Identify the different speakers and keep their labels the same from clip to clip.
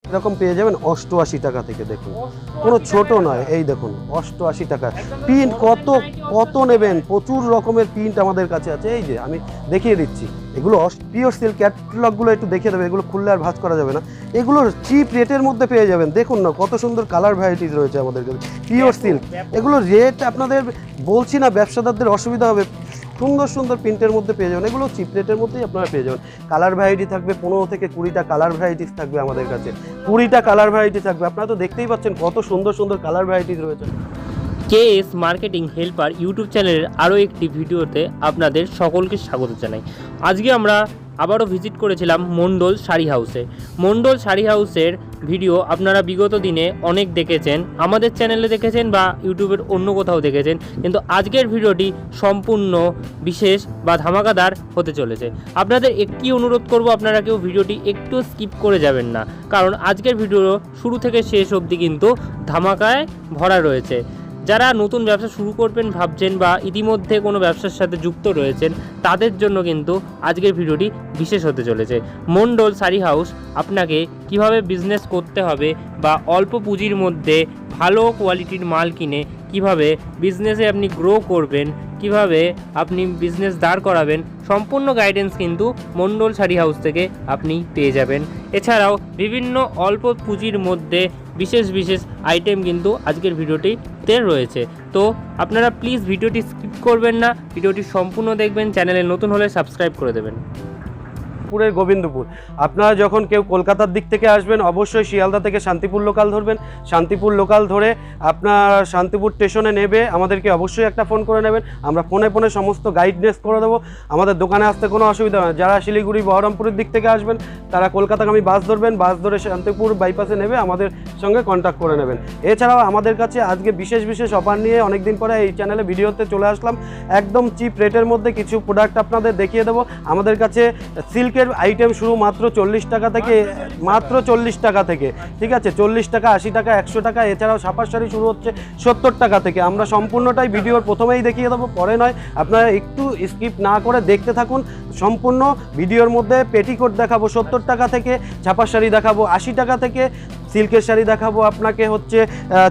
Speaker 1: এরকম পেয়ে যাবেন 88 টাকা থেকে। দেখুন কোনো ছোট নয়, এই দেখুন 88 টাকা। প্রিন্ট কত কত নেবেন, প্রচুর রকমের প্রিন্ট আমাদের কাছে আছে। এই যে আমি দেখিয়ে দিচ্ছি, এগুলো পিওর সিল্ক। ক্যাটলগুলো একটু দেখিয়ে দেবে, এগুলো খুললে আর ভাঁজ করা যাবে না। এগুলো চিপ রেটের মধ্যে পেয়ে যাবেন। দেখুন না কত সুন্দর কালার ভ্যারাইটিস রয়েছে আমাদের কাছে, পিওর সিল্ক। এগুলো রেট আপনাদের বলছি না, ব্যবসাদারদের অসুবিধা হবে। সুন্দর সুন্দর প্রিন্টের মধ্যে পেয়ে যাবেন, এগুলো চিপ রেটের মধ্যেই আপনারা পেয়ে যাবেন। কালার ভ্যারাইটি থাকবে 15 থেকে 20টা কালার ভ্যারাইটিস থাকবে আমাদের কাছে, 20টা কালার ভ্যারাইটি থাকবে। আপনারা তো দেখতেই পাচ্ছেন কত সুন্দর সুন্দর কালার ভ্যারাইটিস রয়েছে।
Speaker 2: কেএস মার্কেটিং হেল্পার ইউটিউব চ্যানেলের আরও একটি ভিডিওতে আপনাদের সকলকে স্বাগত জানাই। আজকে আমরা আবারও ভিজিট করেছিলাম মণ্ডল শাড়ি হাউসে। মণ্ডল শাড়ি হাউসের ভিডিও আপনারা বিগত দিনে অনেক দেখেছেন, আমাদের চ্যানেলে দেখেছেন বা ইউটিউবের অন্য কোথাও দেখেছেন, কিন্তু আজকের ভিডিওটি সম্পূর্ণ বিশেষ বা ধামাকাদার হতে চলেছে। আপনাদের একটি অনুরোধ করব, আপনারা কেউ ভিডিওটি একটু স্কিপ করে যাবেন না, কারণ আজকের ভিডিও শুরু থেকে শেষ অবধি কিন্তু ধামাকায় ভরা রয়েছে। যারা নতুন ব্যবসা শুরু করবেন ভাবছেন বা ইতিমধ্যে কোনো ব্যবসার সাথে যুক্ত রয়েছেন, তাদের জন্য কিন্তু আজকের ভিডিওটি বিশেষ হতে চলেছে। মণ্ডল শাড়ি হাউস আপনাকে কিভাবে বিজনেস করতে হবে বা অল্প পুঁজির মধ্যে ভালো কোয়ালিটির মাল কিনে কিভাবে বিজনেসে আপনি গ্রো করবেন, কিভাবে আপনি বিজনেস দাঁড় করাবেন, সম্পূর্ণ গাইডেন্স কিন্তু মণ্ডল শাড়ি হাউস থেকে আপনি পেয়ে যাবেন। এছাড়াও বিভিন্ন অল্প পুঁজির মধ্যে বিশেষ বিশেষ আইটেম কিন্তু আজকের ভিডিওটিতে রয়েছে। তো আপনারা প্লিজ ভিডিওটি স্কিপ করবেন না, ভিডিওটি সম্পূর্ণ দেখবেন, চ্যানেলে নতুন হলে সাবস্ক্রাইব করে দেবেন।
Speaker 1: পুরের গোবিন্দপুর। আপনারা যখন কেউ কলকাতার দিক থেকে আসবেন, অবশ্যই শিয়ালদা থেকে শান্তিপুর লোকাল ধরবেন। শান্তিপুর লোকাল ধরে আপনার শান্তিপুর স্টেশনে নেবে, আমাদেরকে অবশ্যই একটা ফোন করে নেবেন। আমরা ফোনে ফোনে সমস্ত গাইডনেস করে দেবো। আমাদের দোকানে আসতে কোনো অসুবিধা হয় না। যারা শিলিগুড়ি বহরমপুরের দিক থেকে আসবেন, তারা কলকাতাগামী বাস ধরবেন, বাস ধরে শান্তিপুর বাইপাসে নেবে, আমাদের সঙ্গে কন্ট্যাক্ট করে নেবেন। এছাড়াও আমাদের কাছে আজকে বিশেষ বিশেষ অফার নিয়ে অনেক দিন পরে এই চ্যানেলে ভিডিওতে চলে আসলাম। একদম চিপ রেটের মধ্যে কিছু প্রোডাক্ট আপনাদের দেখিয়ে দেবো। আমাদের কাছে সিল্ক আইটেম শুরু মাত্র 40 টাকা থেকে, মাত্র 40 টাকা থেকে, ঠিক আছে? 40 টাকা, 80 টাকা, 100 টাকা। এছাড়াও ছাপার শাড়ি শুরু হচ্ছে 70 টাকা থেকে। আমরা সম্পূর্ণটাই ভিডিওর প্রথমেই দেখিয়ে দেবো, পরে নয়। আপনারা একটু স্কিপ না করে দেখতে থাকুন। সম্পূর্ণ ভিডিওর মধ্যে পেটিকোট দেখাবো 70 টাকা থেকে, ছাপার শাড়ি দেখাবো 80 টাকা থেকে, সিল্কের শাড়ি দেখাবো আপনাকে হচ্ছে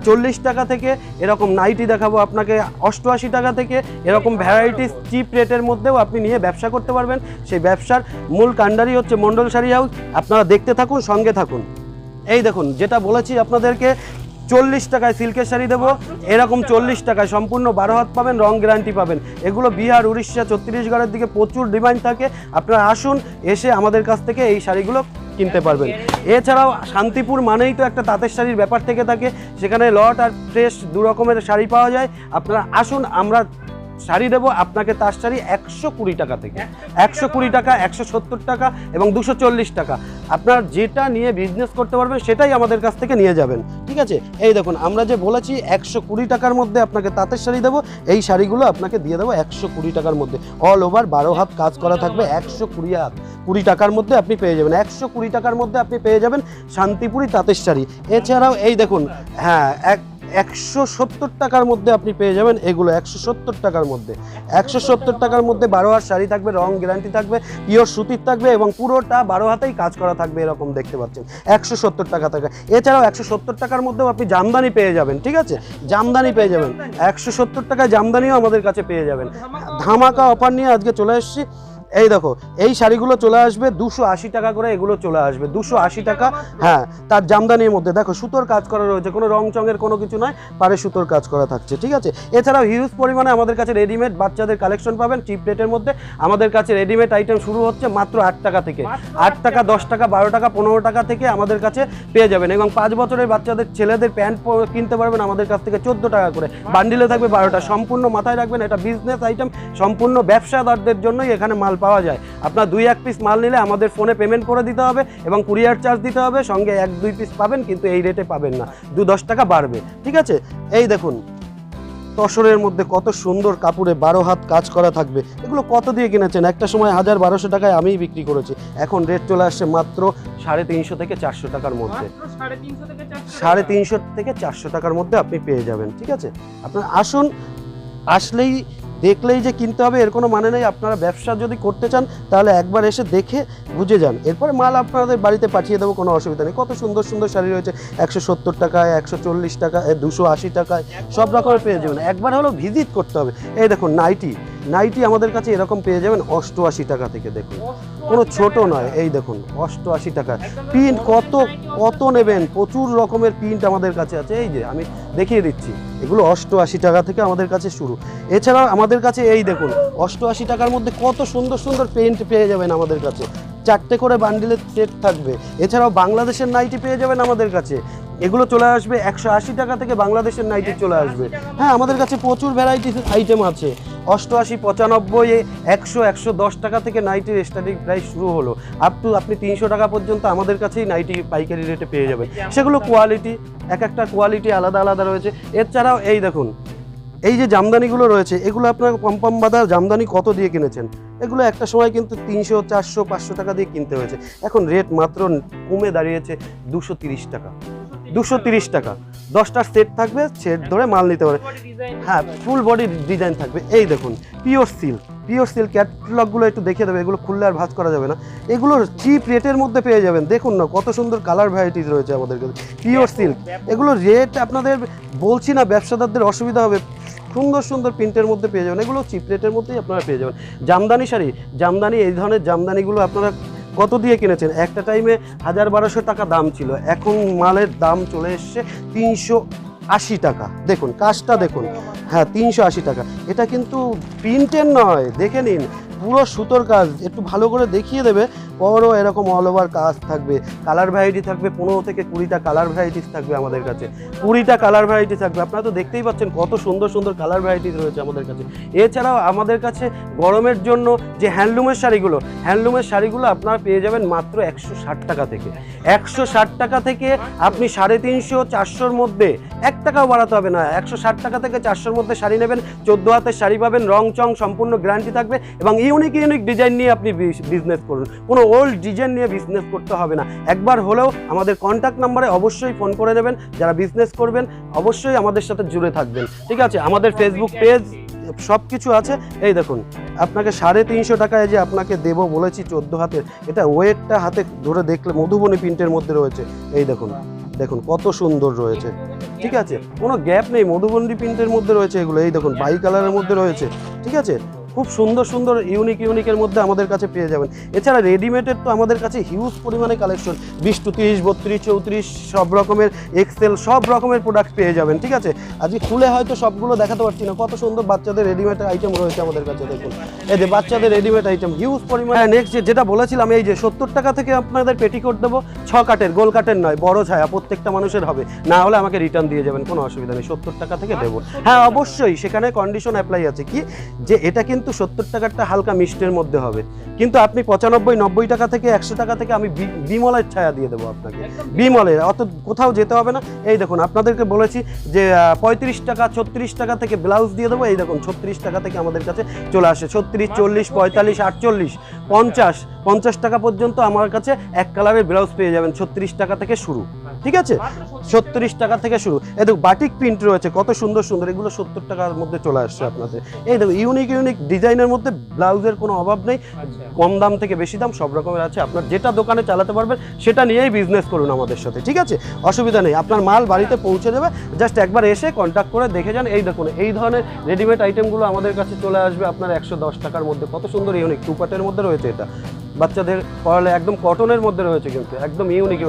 Speaker 1: 40 টাকা থেকে, এরকম নাইটি দেখাবো আপনাকে 88 টাকা থেকে। এরকম ভ্যারাইটিস চিপ রেটের মধ্যেও আপনি নিয়ে ব্যবসা করতে পারবেন। সেই ব্যবসার মূল কাণ্ডারি হচ্ছে মণ্ডল শাড়ি হাউস। আপনারা দেখতে থাকুন, সঙ্গে থাকুন। এই দেখুন, যেটা বলেছি আপনাদেরকে, 40 টাকায় সিল্কের শাড়ি দেবো, এরকম 40 টাকায় সম্পূর্ণ 12 হাত পাবেন, রং গ্যারান্টি পাবেন। এগুলো বিহার, উড়িষ্যা, ছত্তিশগড়ের দিকে প্রচুর ডিমান্ড থাকে। আপনারা আসুন, এসে আমাদের কাছ থেকে এই শাড়িগুলো কিনতে পারবেন। এছাড়াও শান্তিপুর মানেই তো একটা তাঁতের শাড়ির ব্যাপার থেকে থাকে, সেখানে লট আর ফ্রেশ দু রকমের শাড়ি পাওয়া যায়। আপনারা আসুন, আমরা শাড়ি দেবো আপনাকে তার শাড়ি 120 টাকা থেকে, 120 টাকা, 170 টাকা এবং 240 টাকা। আপনার যেটা নিয়ে বিজনেস করতে পারবেন সেটাই আমাদের কাছ থেকে নিয়ে যাবেন, ঠিক আছে? এই দেখুন, আমরা যে বলেছি 120 টাকার মধ্যে আপনাকে তাঁতের শাড়ি দেবো, এই শাড়িগুলো আপনাকে দিয়ে দেবো 120 টাকার মধ্যে। অল ওভার 12 হাত কাজ করা থাকবে, 120 টাকার মধ্যে আপনি পেয়ে যাবেন। 120 টাকার মধ্যে আপনি পেয়ে যাবেন শান্তিপুরি তাঁতের শাড়ি। এছাড়াও এই দেখুন, হ্যাঁ, 170 টাকার মধ্যে আপনি পেয়ে যাবেন এগুলো। 170 টাকার মধ্যে, 170 টাকার মধ্যে 12 হাত শাড়ি থাকবে, রং গ্যারান্টি থাকবে, পিওর সুতির থাকবে এবং পুরোটা 12 হাতেই কাজ করা থাকবে, এরকম দেখতে পাচ্ছেন। 170 টাকা থেকে। এছাড়াও 170 টাকার মধ্যেও আপনি জামদানি পেয়ে যাবেন, ঠিক আছে? জামদানি পেয়ে যাবেন 170 টাকায়, জামদানিও আমাদের কাছে পেয়ে যাবেন। ধামাকা অফার নিয়ে আজকে চলে এসেছি। এই দেখো, এই শাড়িগুলো চলে আসবে 280 টাকা করে, এগুলো চলে আসবে 280 টাকা। হ্যাঁ, তার জামদানির মধ্যে দেখো সুতোর কাজ করা রয়েছে, কোনো রং চঙের কোনো কিছু নয়, পারে সুতোর কাজ করা থাকছে, ঠিক আছে? এছাড়াও হিউজ পরিমাণে আমাদের কাছে রেডিমেড বাচ্চাদের কালেকশন পাবেন চিপ রেটের মধ্যে। আমাদের কাছে রেডিমেড আইটেম শুরু হচ্ছে মাত্র 8 টাকা থেকে, 8 টাকা, 10 টাকা, 12 টাকা, 15 টাকা থেকে আমাদের কাছে পেয়ে যাবেন। এবং 5 বছরের বাচ্চাদের ছেলেদের প্যান্ট কিনতে পারবেন আমাদের কাছ থেকে 14 টাকা করে, বান্ডিলে থাকবে 12টা। সম্পূর্ণ মাথায় রাখবেন, এটা বিজনেস আইটেম, সম্পূর্ণ ব্যবসাদারদের জন্যই এখানে মাল পাওয়া যায়। আপনার 2-1 পিস মাল নিলে আমাদের ফোনে পেমেন্ট করে দিতে হবে এবং কুরিয়ার চার্জ দিতে হবে, সঙ্গে 1-2 পিস পাবেন, কিন্তু এই রেটে পাবেন না, 2-10 টাকা বাড়বে, ঠিক আছে? এই দেখুন, তসরের মধ্যে কত সুন্দর কাপড়ে 12 হাত কাজ করা থাকবে। এগুলো কত দিয়ে কিনেছেন? একটা সময় 1000-1200 টাকায় আমিই বিক্রি করেছি, এখন রেট চলে আসছে মাত্র 350 থেকে 400 টাকার মধ্যে। 350 থেকে 400 টাকার মধ্যে আপনি পেয়ে যাবেন, ঠিক আছে? আপনারা আসুন, আসলেই দেখলেই যে কিনতে হবে এর কোনো মানে নেই। আপনারা ব্যবসা যদি করতে চান তাহলে একবার এসে দেখে বুঝে যান, এরপরে মাল আপনাদের বাড়িতে পাঠিয়ে দেবো, কোনো অসুবিধা নেই। কত সুন্দর সুন্দর শাড়ি রয়েছে 170 টাকায়, 140 টাকায়, 280 টাকায়, সব রকমের পেয়ে যাবেন। একবার হলেও ভিজিট করতে হবে। এই দেখুন নাইটি আমাদের কাছে এরকম পেয়ে যাবেন 88 টাকা থেকে, দেখুন কোনো ছোট নয়। এই দেখুন 88 টাকা। প্রিন্ট কত নেবেন, প্রচুর রকমের প্রিন্ট আমাদের কাছে আছে। এই যে আমি দেখিয়ে দিচ্ছি, এগুলো 88 টাকা থেকে আমাদের কাছে শুরু। এছাড়াও আমাদের কাছে এই দেখুন 88 টাকার মধ্যে কত সুন্দর সুন্দর প্রিন্ট পেয়ে যাবেন আমাদের কাছে। 4টে করে বান্ডিলের সেট থাকবে। এছাড়াও বাংলাদেশের নাইটি পেয়ে যাবেন আমাদের কাছে। এগুলো চলে আসবে 180 টাকা থেকে, বাংলাদেশের নাইটি চলে আসবে। হ্যাঁ, আমাদের কাছে প্রচুর ভ্যারাইটিস আইটেম আছে। 88, 95, 100, 110 টাকা থেকে নাইটির স্টার্টিং প্রাইস শুরু হলো। আপ টু আপনি 300 টাকা পর্যন্ত আমাদের কাছেই নাইটি পাইকারি রেটে পেয়ে যাবেন। সেগুলো কোয়ালিটি, এক একটা কোয়ালিটি আলাদা আলাদা রয়েছে। এছাড়াও এই দেখুন, এই যে জামদানিগুলো রয়েছে, এগুলো আপনার পম্পম বাঁধা জামদানি কত দিয়ে কিনেছেন? এগুলো একটা সময় কিন্তু 300, 400, 500 টাকা দিয়ে কিনতে হয়েছে। এখন রেট মাত্র কমে দাঁড়িয়েছে 230 টাকা। 230 টাকা 10টার সেট থাকবে, সেট ধরে মাল নিতে পারে। হ্যাঁ, ফুল বডি ডিজাইন থাকবে। এই দেখুন পিওর সিল্ক ক্যাটলগুলো একটু দেখে দেবে, এগুলো খুললে আর ভাঁজ করা যাবে না। এগুলো চিপ রেটের মধ্যে পেয়ে যাবেন। দেখুন না কত সুন্দর কালার ভ্যারাইটিস রয়েছে আমাদের কাছে। পিওর সিল্ক, এগুলো রেট আপনাদের বলছি না, ব্যবসাদারদের অসুবিধা হবে। সুন্দর সুন্দর প্রিন্টের মধ্যে পেয়ে যাবেন, এগুলো চিপ রেটের মধ্যেই আপনারা পেয়ে যাবেন। জামদানি শাড়ি, এই ধরনের জামদানিগুলো আপনারা কত দিয়ে কিনেছেন? একটা টাইমে 1000-1200 টাকা দাম ছিল, এখন মালের দাম চলে এসছে 380 টাকা। দেখুন কাজটা দেখুন, হ্যাঁ 380 টাকা। এটা কিন্তু প্রিন্টের নয়, দেখে নিন, পুরো সুতোর কাজ। একটু ভালো করে দেখিয়ে দেবে, বড় এরকম অল ওভার কাজ থাকবে। কালার ভ্যারাইটি থাকবে 15 থেকে 20টা কালার ভ্যারাইটিস থাকবে আমাদের কাছে। 20টা কালার ভ্যারাইটি থাকবে। আপনারা তো দেখতেই পাচ্ছেন কত সুন্দর সুন্দর কালার ভ্যারাইটিস রয়েছে আমাদের কাছে। এছাড়াও আমাদের কাছে গরমের জন্য যে হ্যান্ডলুমের শাড়িগুলো আপনারা পেয়ে যাবেন মাত্র 160 টাকা থেকে। 160 টাকা থেকে আপনি 350, 400-র মধ্যে 1 টাকাও বাড়াতে হবে না। 160 টাকা থেকে 400-র মধ্যে শাড়ি নেবেন, 14 হাতের শাড়ি পাবেন, রং চং সম্পূর্ণ গ্যারান্টি থাকবে এবং ইউনিক ডিজাইন নিয়ে আপনি বিজনেস করুন। কোনো ওল্ড ডিজাইন নিয়ে বিজনেস করতে হবে না। একবার হলেও আমাদের কন্ট্যাক্ট নাম্বারে অবশ্যই ফোন করে নেবেন। যারা বিজনেস করবেন অবশ্যই আমাদের সাথে জুড়ে থাকবেন, ঠিক আছে? আমাদের ফেসবুক পেজ সব কিছু আছে। এই দেখুন, আপনাকে 350 টাকায় যে আপনাকে দেবো বলেছি 14 হাতের, এটা ওয়েটটা হাতে ধরে দেখলে মধুবনী প্রিন্টের মধ্যে রয়েছে। এই দেখুন কত সুন্দর রয়েছে, ঠিক আছে? কোনো গ্যাপ নেই, মধুবনী প্রিন্টের মধ্যে রয়েছে এগুলো। এই দেখুন বাই কালারের মধ্যে রয়েছে, ঠিক আছে? খুব সুন্দর সুন্দর ইউনিকের মধ্যে আমাদের কাছে পেয়ে যাবেন। এছাড়া রেডিমেডের তো আমাদের কাছে হিউজ পরিমাণে কালেকশন, 20 to 30, 32, 34 সব রকমের, এক্সেল সব রকমের প্রোডাক্ট পেয়ে যাবেন, ঠিক আছে? আজকে খুলে হয়তো সবগুলো দেখাতে পারছি না। কত সুন্দর বাচ্চাদের রেডিমেড আইটেম রয়েছে আমাদের কাছে। দেখুন এই যে বাচ্চাদের রেডিমেড আইটেম হিউজ পরিমাণে। নেক্সট যেটা বলেছিলাম, এই যে 70 টাকা থেকে আপনাদের পেটিকোট দেবো, 6 কাটের, গোল কাটের নয়, বড় ছায়া, প্রত্যেকটা মানুষের হবে। না হলে আমাকে রিটার্ন দিয়ে যাবেন, কোনো অসুবিধা নেই। 70 টাকা থেকে দেবো। হ্যাঁ অবশ্যই, সেখানে কন্ডিশন অ্যাপ্লাই আছে কি, যে এটা কিন্তু 70 টাকারটা হালকা মিষ্টের মধ্যে হবে, কিন্তু আপনি 95, 90 টাকা থেকে 100 টাকা থেকে আমি বিমলের ছায়া দিয়ে দেবো আপনাকে। বিমলের অত কোথাও যেতে হবে না। এই দেখুন আপনাদেরকে বলেছি যে 35 টাকা, 36 টাকা থেকে ব্লাউজ দিয়ে দেবো। এই দেখুন 36 টাকা থেকে আমাদের কাছে চলে আসে। 36, 40, 45, 48, 50 টাকা পর্যন্ত আমার কাছে এক কালারের ব্লাউজ পেয়ে যাবেন। 36 টাকা থেকে শুরু, ঠিক আছে? 36 টাকা থেকে শুরু। এই দেখো বাটিক প্রিন্ট রয়েছে কত সুন্দর সুন্দর, এগুলো 70 টাকার মধ্যে চলে আসছে আপনাদের। এই দেখো ইউনিক ডিজাইনের মধ্যে, ব্লাউজের কোনো অভাব নেই। কম দাম থেকে বেশি দাম সব রকমের আছে। আপনার যেটা দোকানে চালাতে পারবেন সেটা নিয়েই বিজনেস করুন আমাদের সাথে, ঠিক আছে? অসুবিধা নেই, আপনার মাল বাড়িতে পৌঁছে দেবে। জাস্ট একবার এসে কন্ট্যাক্ট করে দেখে যান। এই দেখুন এই ধরনের রেডিমেড আইটেমগুলো আমাদের কাছে চলে আসবে আপনার 110 টাকার মধ্যে। কত সুন্দর ইউনিক, 2 পাটের মধ্যে রয়েছে। এটা বাচ্চাদের পড়ালে একদম কটনের মধ্যে রয়েছে, কিন্তু একদম ইউনিক।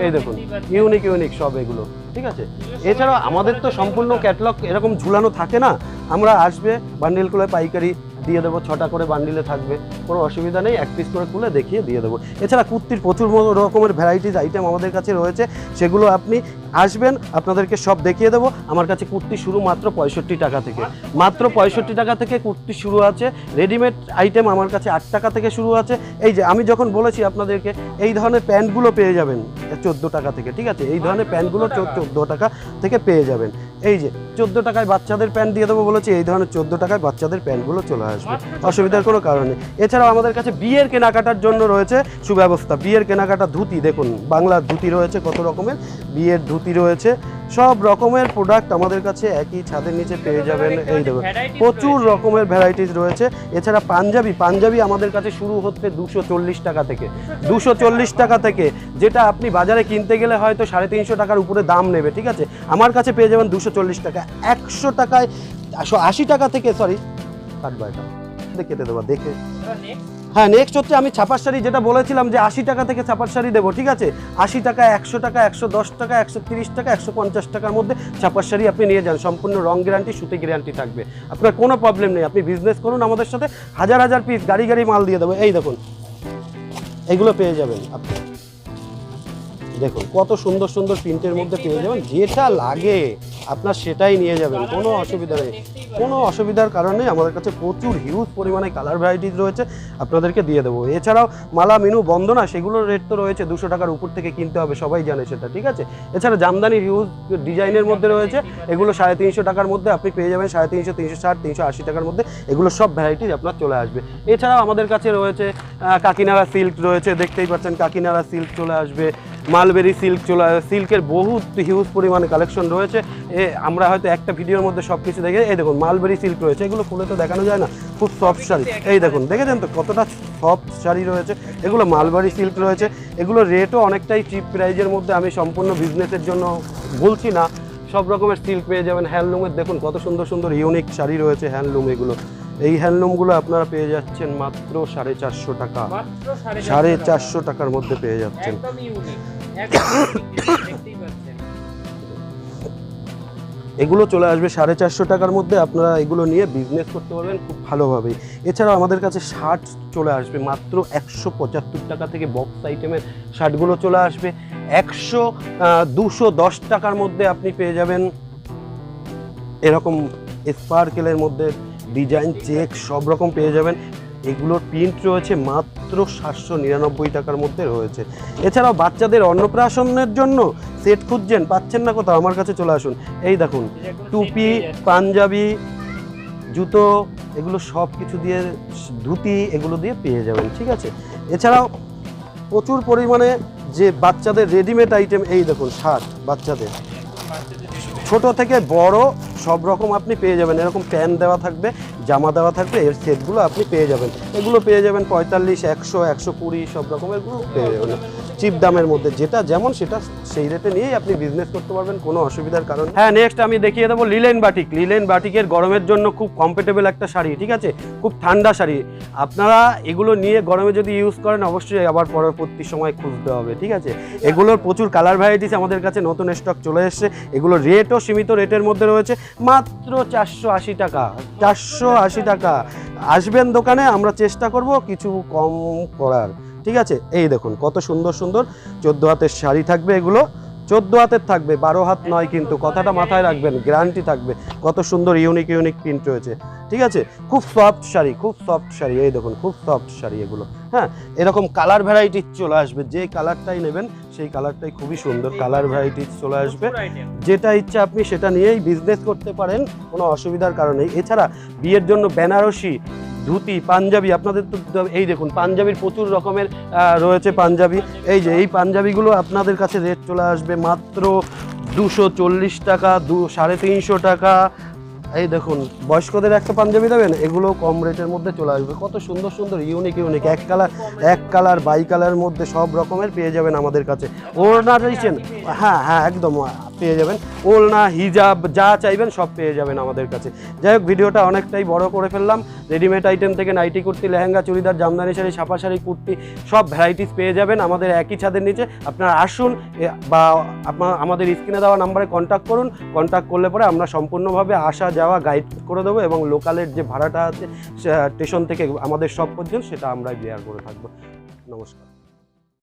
Speaker 1: এই দেখুন ইউনিক সব এগুলো, ঠিক আছে? এছাড়াও আমাদের তো সম্পূর্ণ ক্যাটালগ এরকম ঝুলানো থাকে না। আমরা আসবে বান্ডিলগুলো পাইকারি দিয়ে দেবো, 6টা করে বান্ডিলে থাকবে, কোনো অসুবিধা নেই। 1 পিস করে খুলে দেখিয়ে দিয়ে দেবো। এছাড়া কুর্তির প্রচুর রকমের ভ্যারাইটিস আইটেম আমাদের কাছে রয়েছে, সেগুলো আপনি আসবেন, আপনাদেরকে সব দেখিয়ে দেবো। আমার কাছে কুর্তি শুরু মাত্র 65 টাকা থেকে, মাত্র 65 টাকা থেকে কুর্তি শুরু আছে। রেডিমেড আইটেম আমার কাছে 8 টাকা থেকে শুরু আছে। এই যে আমি যখন বলেছি আপনাদেরকে, এই ধরনের প্যান্টগুলো পেয়ে যাবেন 14 টাকা থেকে, ঠিক আছে? এই ধরনের প্যান্টগুলো 14 টাকা থেকে পেয়ে যাবেন। এই যে 14 টাকায় বাচ্চাদের প্যান্ট দিয়ে দেবো বলেছি, এই ধরনের 14 টাকায় বাচ্চাদের প্যান্টগুলো চলে আসবে, অসুবিধার কোনো কারণ নেই। এছাড়াও আমাদের কাছে বিয়ের কেনাকাটার জন্য রয়েছে সুব্যবস্থা। বিয়ের কেনাকাটা ধুতি, দেখুন বাংলার ধুতি রয়েছে কত রকমের, বিয়ের ধুতি রয়েছে সব রকমের প্রোডাক্ট আমাদের কাছে একই ছাদের নিচে পেয়ে যাবেন। এই দেখুন প্রচুর রকমের ভ্যারাইটিস রয়েছে। এছাড়া পাঞ্জাবি আমাদের কাছে শুরু হচ্ছে 240 টাকা থেকে, 240 টাকা থেকে, যেটা আপনি বাজারে কিনতে গেলে হয়তো 350 টাকার উপরে দাম নেবে, ঠিক আছে, আমার কাছে পেয়ে যাবেন 240 টাকা। 100 টাকায় 80 টাকা থেকে, সরি কাটবা এটা কেটে দেবো দেখে। হ্যাঁ, নেক্সট হচ্ছে আমি ছাপার শাড়ি, যেটা বলেছিলাম যে 80 টাকা থেকে ছাপার শাড়ি দেবো, ঠিক আছে, 80 টাকা, 100 টাকা, 110 টাকা, 130 টাকা, 150 টাকার মধ্যে ছাপার শাড়ি আপনি নিয়ে যান। সম্পূর্ণ রং গ্যারান্টি, সুতি গ্যারান্টি থাকবে, আপনার কোনো প্রবলেম নেই। আপনি বিজনেস করুন আমাদের সাথে, হাজার হাজার পিস গাড়ি মাল দিয়ে দেবো। এই দেখুন এগুলো পেয়ে যাবেন আপনি, দেখুন কত সুন্দর সুন্দর প্রিন্টের মধ্যে পেয়ে যাবেন, যেটা লাগে আপনার সেটাই নিয়ে যাবেন, কোনো অসুবিধা নেই, কোনো অসুবিধার কারণে আমাদের কাছে প্রচুর হিউজ পরিমাণে কালার ভ্যারাইটিস রয়েছে, আপনাদেরকে দিয়ে দেবো। এছাড়াও মালা মিনু বন্দনা, সেগুলোর রেট তো রয়েছে 200 টাকার উপর থেকে কিনতে হবে, সবাই জানে সেটা, ঠিক আছে। এছাড়া জামদানি হিউজ ডিজাইনের মধ্যে রয়েছে, এগুলো 350 টাকার মধ্যে আপনি পেয়ে যাবেন, 350, 360, 380 টাকার মধ্যে, এগুলো সব ভ্যারাইটিস আপনার চলে আসবে। এছাড়াও আমাদের কাছে রয়েছে কাকিনাড়া সিল্ক রয়েছে, দেখতেই পাচ্ছেন কাকিনাড়া সিল্ক চলে আসবে, মালবেরি সিল্ক চলে আসবে, সিল্কের বহুত হিউজ পরিমাণে কালেকশন রয়েছে। আমরা হয়তো একটা ভিডিওর মধ্যে সব কিছু দেখে, এই দেখুন মালবেরি সিল্ক রয়েছে, এগুলো খুলে তো দেখানো যায় না, খুব সফট শাড়ি, এই দেখুন দেখেছেন তো কতটা সফট শাড়ি রয়েছে, এগুলো মালবেরি সিল্ক রয়েছে, এগুলো রেটও অনেকটাই চিপ প্রাইজের মধ্যে, আমি সম্পূর্ণ বিজনেসের জন্য বলছি না, সব রকমের সিল্ক পেয়ে যাবেন। হ্যান্ডলুমের দেখুন কত সুন্দর সুন্দর ইউনিক শাড়ি রয়েছে হ্যান্ডলুম, এগুলো এই হ্যান্ডলুমগুলো আপনারা পেয়ে যাচ্ছেন মাত্র 450 টাকা, 450 টাকার মধ্যে পেয়ে যাচ্ছেন। এগুলো চলে আসবে 450 টাকার মধ্যে, আপনারা এগুলো নিয়ে বিজনেস করতে পারবেন খুব ভালোভাবেই। এছাড়াও আমাদের কাছে শার্ট চলে আসবে মাত্র 175 টাকা থেকে, বক্স আইটেমের শার্টগুলো চলে আসবে 210 টাকার মধ্যে, আপনি পেয়ে যাবেন এরকম স্পার্কেলের মধ্যে ডিজাইন চেক সব রকম পেয়ে যাবেন। এগুলোর প্রিন্ট রয়েছে মাত্র 799 টাকার মধ্যে রয়েছে। এছাড়াও বাচ্চাদের অন্নপ্রাশনের জন্য সেট খুঁজছেন, পাচ্ছেন না কোথাও, আমার কাছে চলে আসুন। এই দেখুন টুপি, পাঞ্জাবি, জুতো, এগুলো সব কিছু দিয়ে, ধুতি, এগুলো দিয়ে পেয়ে যাবেন, ঠিক আছে। এছাড়াও প্রচুর পরিমাণে যে বাচ্চাদের রেডিমেড আইটেম, এই দেখুন শার্ট বাচ্চাদের ছোট থেকে বড় সব রকম আপনি পেয়ে যাবেন, এরকম প্যান্ট দেওয়া থাকবে, জামা দেওয়া থাকবে, এর সেটগুলো আপনি পেয়ে যাবেন। এগুলো পেয়ে যাবেন 45, 100, 120 সব রকমের পেয়ে যাবেন চিপ দামের মধ্যে, যেটা যেমন সেটা সেই রেটে নিয়েই আপনি বিজনেস করতে পারবেন, কোনো অসুবিধার কারণ। হ্যাঁ, নেক্সট আমি দেখিয়ে দেবো লিলেন বাটিক। লিলেন বাটিকের গরমের জন্য খুব কমফোর্টেবল একটা শাড়ি, ঠিক আছে, খুব ঠান্ডা শাড়ি। আপনারা এগুলো নিয়ে গরমে যদি ইউজ করেন অবশ্যই আবার পরবর্তী সময় খুঁজতে হবে, ঠিক আছে। এগুলোর প্রচুর কালার ভ্যারাইটিস আমাদের কাছে নতুন স্টক চলে এসছে, এগুলো রেটও সীমিত রেটের মধ্যে রয়েছে, মাত্র 480 টাকা, 480 টাকা। আসবেন দোকানে, আমরা চেষ্টা করব কিছু কম করার, ঠিক আছে। এই দেখুন কত সুন্দর সুন্দর 14 হাতের শাড়ি থাকবে, এগুলো 14 হাতের থাকবে, 12 হাত নয় কিন্তু, কথাটা মাথায় রাখবেন, গ্যারান্টি থাকবে। কত সুন্দর ইউনিক ইউনিক প্রিন্ট রয়েছে, ঠিক আছে, খুব সফট শাড়ি, খুব সফট শাড়ি, এই দেখুন খুব সফট শাড়ি এগুলো। হ্যাঁ, এরকম কালার ভ্যারাইটি চলে আসবে, যে কালারটাই নেবেন সেই কালারটাই খুবই সুন্দর কালার ভ্যারাইটি চলে আসবে, যেটা ইচ্ছা আপনি সেটা নিয়েই বিজনেস করতে পারেন, কোনো অসুবিধার কারণেই। এছাড়া বিয়ের জন্য বেনারসি, ধুতি, পাঞ্জাবি, আপনাদের তো এই দেখুন পাঞ্জাবির প্রচুর রকমের রয়েছে পাঞ্জাবি, এই যে এই পাঞ্জাবিগুলো আপনাদের কাছে রেট চলে আসবে মাত্র 240 টাকা, 350 টাকা। এই দেখুন বয়স্কদের একটা পাঞ্জাবি দেবেন, এগুলো কম রেটের মধ্যে চলে আসবে। কত সুন্দর সুন্দর ইউনিক ইউনিক এক কালার বাই কালারের মধ্যে সব রকমের পেয়ে যাবেন আমাদের কাছে। ওড়না চাইছেন, হ্যাঁ হ্যাঁ একদম পেয়ে যাবেন, ওড়না, হিজাব, যা চাইবেন সব পেয়ে যাবেন আমাদের কাছে। যাই হোক, ভিডিওটা অনেকটাই বড় করে ফেললাম। রেডিমেড আইটেম থেকে নাইটি কুর্তি, লেহেঙ্গা, চুড়িদার, জামদানি শাড়ি, ছাপা শাড়ি, কুর্তি সব ভ্যারাইটিস পেয়ে যাবেন আমাদের একই ছাদের নিচে। আপনারা আসুন বা আমাদের স্ক্রিনে দেওয়া নাম্বারে কন্ট্যাক্ট করুন, কন্ট্যাক্ট করলে পরে আমরা সম্পূর্ণভাবে আসা যাওয়া গাইড করে দেবো, এবং লোকালের যে ভাড়াটা আছে স্টেশন থেকে আমাদের সব পর্যন্ত সেটা আমরা বেয়ার করে থাকবো। নমস্কার।